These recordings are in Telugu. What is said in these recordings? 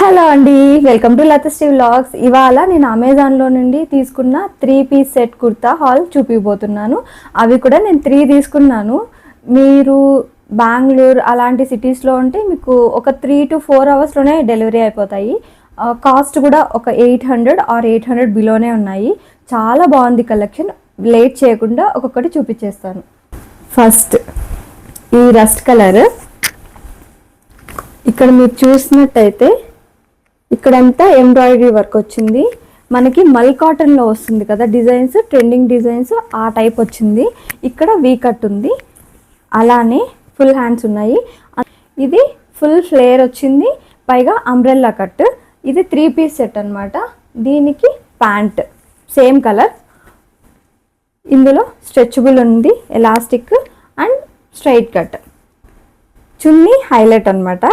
హలో అండి, వెల్కమ్ టు లతశ్రీ వ్లాగ్స్. ఇవాళ నేను అమెజాన్లో నుండి తీసుకున్న 3 పీస్ సెట్ కుర్తా హాల్ చూపిపోతున్నాను. అవి కూడా నేను 3 తీసుకున్నాను. మీరు బెంగళూరు అలాంటి సిటీస్లో ఉంటే మీకు ఒక 3 to 4 అవర్స్లోనే డెలివరీ అయిపోతాయి. కాస్ట్ కూడా ఒక 800 ఆర్ 800 బిలోనే ఉన్నాయి. చాలా బాగుంది కలెక్షన్. లేట్ చేయకుండా ఒక్కొక్కటి చూపించేస్తాను. ఫస్ట్ ఈ రస్ట్ కలర్. ఇక్కడ మీరు చూసినట్టయితే ఇక్కడంతా ఎంబ్రాయిడరీ వర్క్ వచ్చింది. మనకి మల్ కాటన్లో వస్తుంది కదా డిజైన్స్, ట్రెండింగ్ డిజైన్స్, ఆ టైప్ వచ్చింది. ఇక్కడ వీ కట్ ఉంది, అలానే ఫుల్ హ్యాండ్స్ ఉన్నాయి. ఇది ఫుల్ ఫ్లేర్ వచ్చింది, పైగా అంబ్రెల్లా కట్. ఇది 3 పీస్ సెట్ అనమాట. దీనికి ప్యాంట్ సేమ్ కలర్. ఇందులో స్ట్రెచబుల్ ఉంది, elastic and straight cut. Chunni highlight అనమాట.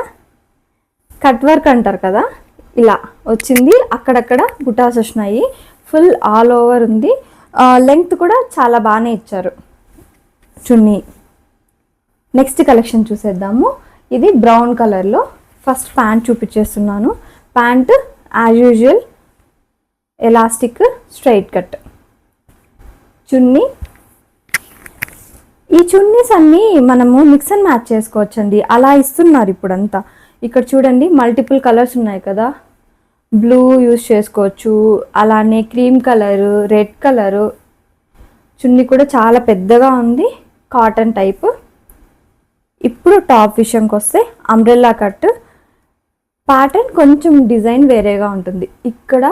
కట్ వర్క్ అంటారు కదా, ఇలా వచ్చింది. అక్కడక్కడ బుటాస్ వచ్చినాయి. ఫుల్ ఆల్ ఓవర్ ఉంది. లెంగ్త్ కూడా చాలా బాగానే ఇచ్చారు చున్నీ. నెక్స్ట్ కలెక్షన్ చూసేద్దాము. ఇది బ్రౌన్ కలర్లో. ఫస్ట్ ప్యాంట్ చూపించేస్తున్నాను. Pant as usual elastic straight cut. Chunni, ఈ చున్నీస్ అన్నీ మనము మిక్స్ అండ్ మ్యాచ్ చేసుకోవచ్చండి. అలా ఇస్తున్నారు ఇప్పుడంతా. ఇక్కడ చూడండి, మల్టిపుల్ కలర్స్ ఉన్నాయి కదా. బ్లూ యూస్ చేసుకోవచ్చు, అలానే క్రీమ్ కలరు, రెడ్ కలరు. చున్నీ కూడా చాలా పెద్దగా ఉంది, కాటన్ టైప్. ఇప్పుడు టాప్ విషయంకి వస్తే అంబ్రెల్లా కట్. ప్యాటర్న్ కొంచెం డిజైన్ వేరేగా ఉంటుంది. ఇక్కడ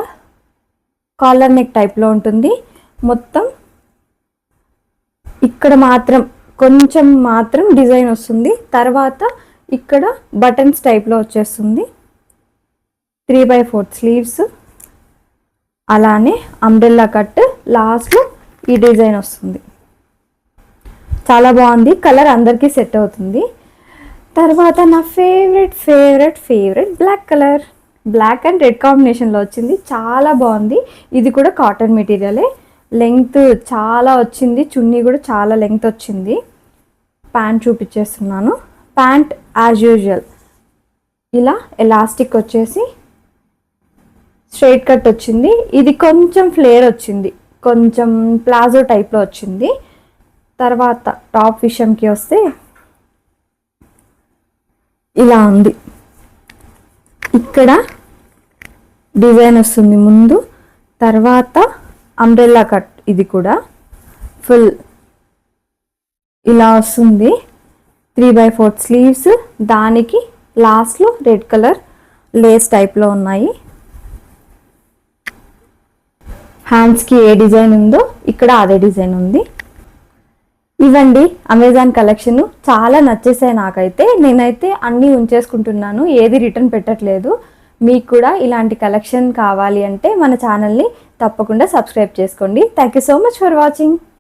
కాలర్ నెక్ టైప్లో ఉంటుంది మొత్తం. ఇక్కడ మాత్రం కొంచెం మాత్రం డిజైన్ వస్తుంది. తర్వాత ఇక్కడ బటన్స్ టైప్లో వచ్చేస్తుంది. 3/4 స్లీవ్స్, అలానే అంబ్రెల్లా కట్. లాస్ట్లో ఈ డిజైన్ వస్తుంది. చాలా బాగుంది. కలర్ అందరికీ సెట్ అవుతుంది. తర్వాత నా favourite black colour. Black and red కాంబినేషన్లో వచ్చింది. చాలా బాగుంది. ఇది కూడా కాటన్ మెటీరియలే. లెంగ్త్ చాలా వచ్చింది. చున్నీ కూడా చాలా లెంగ్త్ వచ్చింది. ప్యాంట్ చూపించేస్తున్నాను. ప్యాంట్ యాజ్ యూజువల్ ఇలా ఎలాస్టిక్ వచ్చేసి స్ట్రైట్ కట్ వచ్చింది. ఇది కొంచెం ఫ్లేర్ వచ్చింది, కొంచెం ప్లాజో టైప్లో వచ్చింది. తర్వాత టాప్ విషయంకి వస్తే ఇలా ఉంది. ఇక్కడ డిజైన్ వస్తుంది ముందు, తర్వాత అంబ్రెల్లా కట్. ఇది కూడా ఫుల్ ఇలా వస్తుంది. 3/4 స్లీవ్స్. దానికి లాస్ట్లో రెడ్ కలర్ లేస్ టైప్లో ఉన్నాయి. హ్యాండ్స్కి ఏ డిజైన్ ఉందో ఇక్కడ అదే డిజైన్ ఉంది. ఇవండి అమెజాన్ కలెక్షన్. చాలా నచ్చేసాయి నాకైతే. నేనైతే అన్నీ ఉంచేసుకుంటున్నాను, ఏది రిటర్న్ పెట్టట్లేదు. మీకు కూడా ఇలాంటి కలెక్షన్ కావాలి అంటే మన ఛానల్ని తప్పకుండా సబ్స్క్రైబ్ చేసుకోండి. Thank you so much for watching.